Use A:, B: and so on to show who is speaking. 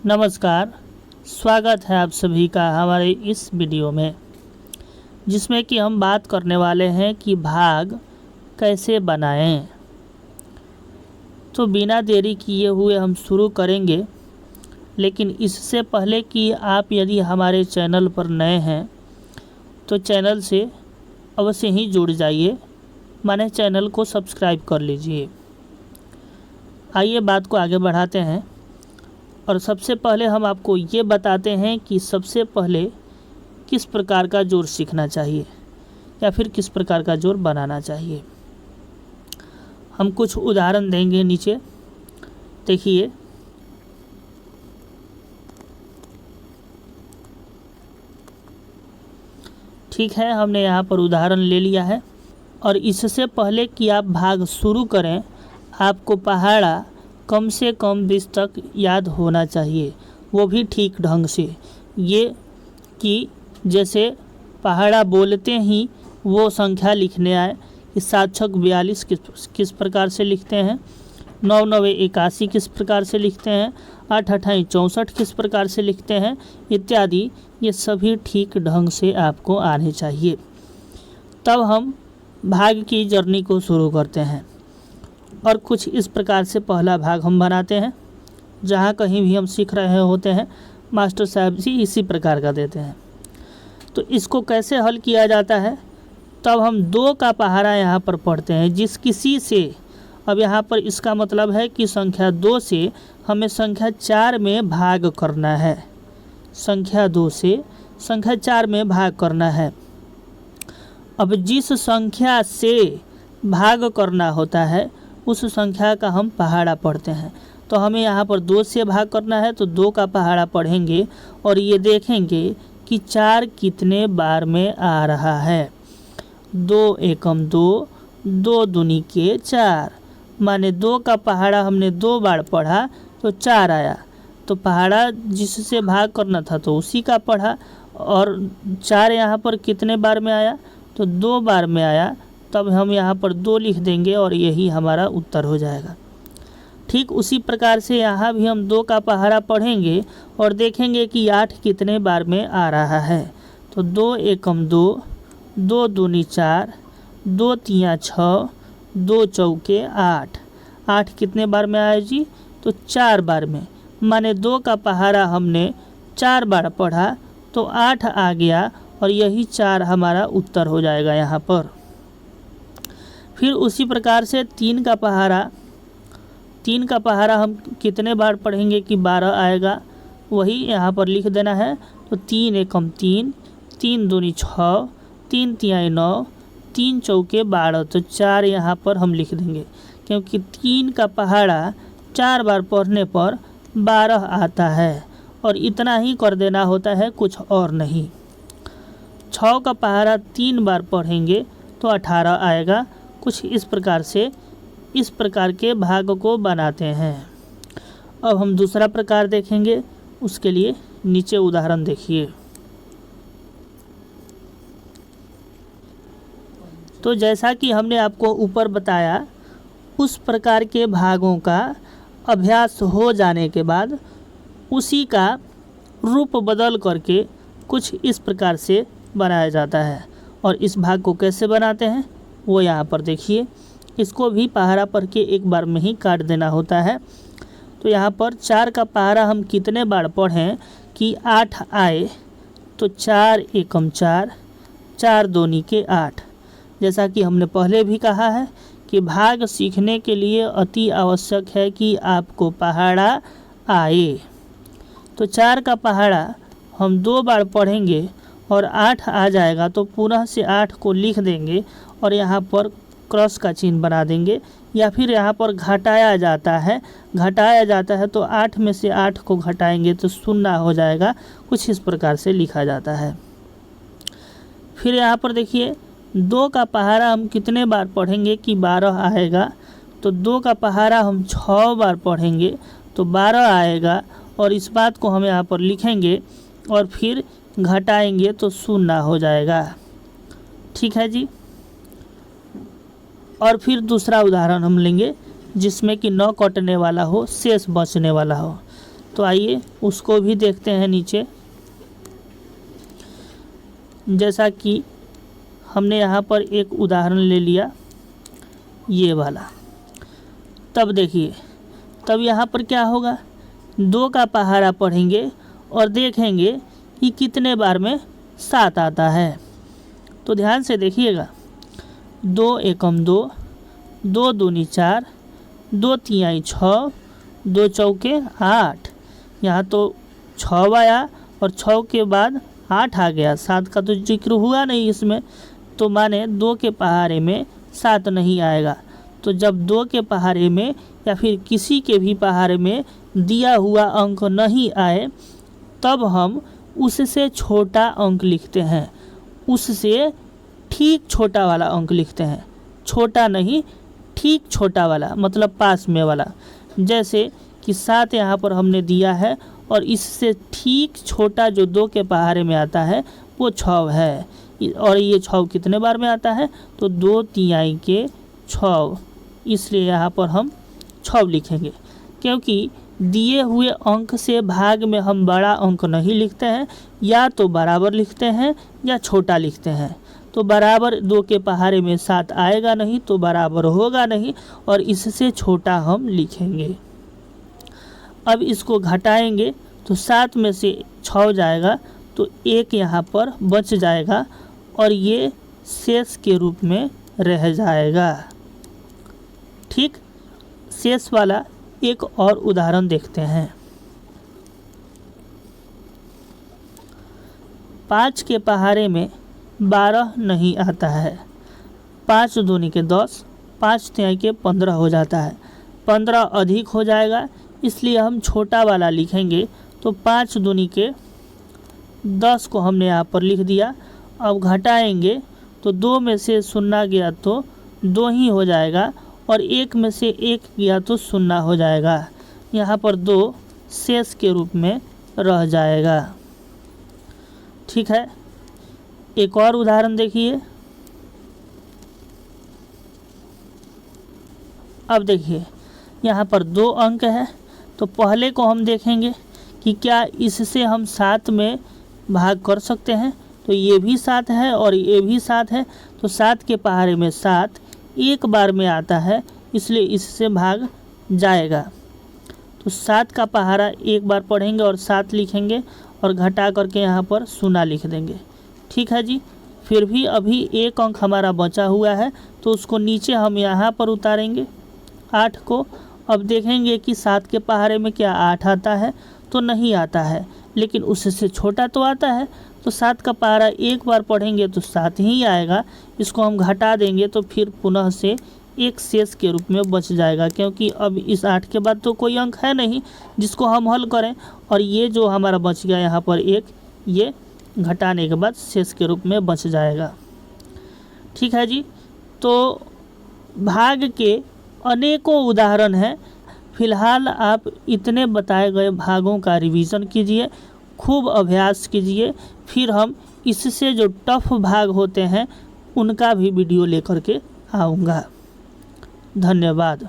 A: नमस्कार, स्वागत है आप सभी का हमारे इस वीडियो में, जिसमें कि हम बात करने वाले हैं कि भाग कैसे बनाएं। तो बिना देरी किए हुए हम शुरू करेंगे, लेकिन इससे पहले कि आप यदि हमारे चैनल पर नए हैं तो चैनल से अवश्य ही जुड़ जाइए, माने चैनल को सब्सक्राइब कर लीजिए। आइए बात को आगे बढ़ाते हैं। और सबसे पहले हम आपको ये बताते हैं कि सबसे पहले किस प्रकार का जोड़ सीखना चाहिए या फिर किस प्रकार का जोड़ बनाना चाहिए। हम कुछ उदाहरण देंगे नीचे, देखिए। ठीक है, हमने यहाँ पर उदाहरण ले लिया है। और इससे पहले कि आप भाग शुरू करें, आपको पहाड़ा कम से कम 20 तक याद होना चाहिए, वो भी ठीक ढंग से। ये कि जैसे पहाड़ा बोलते ही वो संख्या लिखने आए कि 7 छक 42 किस प्रकार से लिखते हैं, 9 9 81 किस प्रकार से लिखते हैं, 8 8 64 किस प्रकार से लिखते हैं, इत्यादि। ये सभी ठीक ढंग से आपको आने चाहिए। तब हम भाग की जर्नी को शुरू करते हैं। और कुछ इस प्रकार से पहला भाग हम बनाते हैं। जहाँ कहीं भी हम सीख रहे होते हैं, मास्टर साहब जी इसी प्रकार का देते हैं। तो इसको कैसे हल किया जाता है, तब हम 2 का पहाड़ा यहाँ पर पढ़ते हैं। जिस किसी से, अब यहाँ पर इसका मतलब है कि संख्या 2 से हमें संख्या 4 में भाग करना है। संख्या 2 से संख्या 4 में भाग करना है। अब जिस संख्या से भाग करना होता है उस संख्या का हम पहाड़ा पढ़ते हैं। तो हमें यहाँ पर 2 से भाग करना है, तो 2 का पहाड़ा पढ़ेंगे और ये देखेंगे कि 4 कितने बार में आ रहा है। 2 एकम 2, 2 दूनी के 4, माने 2 का पहाड़ा हमने 2 बार पढ़ा तो 4 आया। तो पहाड़ा जिससे भाग करना था तो उसी का पढ़ा, और 4 यहाँ पर कितने बार में आया, तो 2 बार में आया। तब हम यहाँ पर 2 लिख देंगे और यही हमारा उत्तर हो जाएगा। ठीक उसी प्रकार से यहाँ भी हम 2 का पहाड़ा पढ़ेंगे और देखेंगे कि 8 कितने बार में आ रहा है। तो 2 एकम 2, 2 दूनी 4, 2 तिया 6, 2 चौके 8। 8 कितने बार में आया जी, तो 4 बार में, माने 2 का पहाड़ा हमने 4 बार पढ़ा तो 8 आ गया और यही 4 हमारा उत्तर हो जाएगा यहाँ पर। फिर उसी प्रकार से 3 का पहाड़ा हम कितने बार पढ़ेंगे कि 12 आएगा, वही यहाँ पर लिख देना है। तो 3 एकम 3, 3 दूनी 6, 3 तिहाई 9, 3 चौके 12। तो 4 यहाँ पर हम लिख देंगे, क्योंकि 3 का पहाड़ा 4 बार पढ़ने पर 12 आता है। और इतना ही कर देना होता है, कुछ और नहीं। 6 का पहाड़ा 3 बार पढ़ेंगे तो 18 आएगा। कुछ इस प्रकार से इस प्रकार के भाग को बनाते हैं। अब हम दूसरा प्रकार देखेंगे, उसके लिए नीचे उदाहरण देखिए। तो जैसा कि हमने आपको ऊपर बताया, उस प्रकार के भागों का अभ्यास हो जाने के बाद उसी का रूप बदल करके कुछ इस प्रकार से बनाया जाता है। और इस भाग को कैसे बनाते हैं वो यहाँ पर देखिए। इसको भी पहाड़ा पढ़ के एक बार में ही काट देना होता है। तो यहाँ पर 4 का पहाड़ा हम कितने बार पढ़ें कि 8 आए, तो 4 एकम 4, 4 दूनी के 8। जैसा कि हमने पहले भी कहा है कि भाग सीखने के लिए अति आवश्यक है कि आपको पहाड़ा आए। तो 4 का पहाड़ा हम 2 बार पढ़ेंगे और 8 आ जाएगा, तो पुनः से 8 को लिख देंगे और यहाँ पर क्रॉस का चिन्ह बना देंगे। या फिर यहाँ पर घटाया जाता है तो 8 में से 8 को घटाएंगे तो 0 हो जाएगा। कुछ इस प्रकार से लिखा जाता है। फिर यहाँ पर देखिए 2 का पहाड़ा हम कितने बार पढ़ेंगे कि 12 आएगा। तो 2 का पहाड़ा हम 6 बार पढ़ेंगे तो 12 आएगा, और इस बात को हम यहाँ पर लिखेंगे और फिर घटाएंगे तो 0 हो जाएगा। ठीक है जी। और फिर दूसरा उदाहरण हम लेंगे जिसमें कि 9 कटने वाला हो, शेष बचने वाला हो। तो आइए उसको भी देखते हैं नीचे। जैसा कि हमने यहाँ पर एक उदाहरण ले लिया ये वाला, तब देखिए तब यहाँ पर क्या होगा, 2 का पहाड़ा पढ़ेंगे और देखेंगे कि कितने बार में 7 आता है। तो ध्यान से देखिएगा, 2 एकम 2, 2 दूनी 4, 2 तिहाई 6, 2 चौके 8। यहाँ तो 6 आया और 6 के बाद 8 आ गया, 7 का तो जिक्र हुआ नहीं इसमें, तो माने 2 के पहाड़े में 7 नहीं आएगा। तो जब 2 के पहाड़े में या फिर किसी के भी पहाड़े में दिया हुआ अंक नहीं आए, तब हम उससे छोटा अंक लिखते हैं, उससे ठीक छोटा वाला अंक लिखते हैं। छोटा नहीं, ठीक छोटा वाला, मतलब पास में वाला। जैसे कि 7 यहाँ पर हमने दिया है और इससे ठीक छोटा जो 2 के पहाड़े में आता है वो 6 है। और ये 6 कितने बार में आता है, तो 2 तिहाई के 6, इसलिए यहाँ पर हम 6 लिखेंगे। क्योंकि दिए हुए अंक से भाग में हम बड़ा अंक नहीं लिखते हैं, या तो बराबर लिखते हैं या छोटा लिखते हैं। तो बराबर 2 के पहाड़े में 7 आएगा नहीं, तो बराबर होगा नहीं, और इससे छोटा हम लिखेंगे। अब इसको घटाएंगे तो 7 में से 6 जाएगा, तो 1 यहाँ पर बच जाएगा और ये शेष के रूप में रह जाएगा। ठीक, शेष वाला एक और उदाहरण देखते हैं। 5 के पहाड़े में 12 नहीं आता है। 5 दूनी के 10, 5 तिहाई के 15 हो जाता है। 15 अधिक हो जाएगा, इसलिए हम छोटा वाला लिखेंगे। तो 5 दूनी के 10 को हमने यहाँ पर लिख दिया। अब घटाएंगे तो 2 में से 0 गया तो 2 ही हो जाएगा, और 1 में से 1 गया तो 0 हो जाएगा। यहाँ पर 2 शेष के रूप में रह जाएगा। ठीक है, एक और उदाहरण देखिए। अब देखिए यहाँ पर 2 अंक है, तो पहले को हम देखेंगे कि क्या इससे हम 7 में भाग कर सकते हैं। तो ये भी 7 है और ये भी 7 है, तो 7 के पहाड़े में 7 एक बार में आता है, इसलिए इससे भाग जाएगा। तो 7 का पहाड़ा एक बार पढ़ेंगे और 7 लिखेंगे और घटा करके यहाँ पर 0 लिख देंगे। ठीक है जी। फिर भी अभी एक अंक हमारा बचा हुआ है, तो उसको नीचे हम यहाँ पर उतारेंगे 8 को। अब देखेंगे कि 7 के पहाड़े में क्या 8 आता है, तो नहीं आता है, लेकिन उससे छोटा तो आता है। तो 7 का पहाड़ा एक बार पढ़ेंगे तो 7 ही आएगा। इसको हम घटा देंगे तो फिर पुनः से एक शेष के रूप में बच जाएगा, क्योंकि अब इस 8 के बाद तो कोई अंक है नहीं जिसको हम हल करें। और ये जो हमारा बच गया यहाँ पर एक, ये घटाने के बाद शेष के रूप में बच जाएगा। ठीक है जी। तो भाग के अनेकों उदाहरण हैं। फिलहाल आप इतने बताए गए भागों का रिवीजन कीजिए, खूब अभ्यास कीजिए, फिर हम इससे जो टफ भाग होते हैं उनका भी वीडियो लेकर के आऊँगा। धन्यवाद।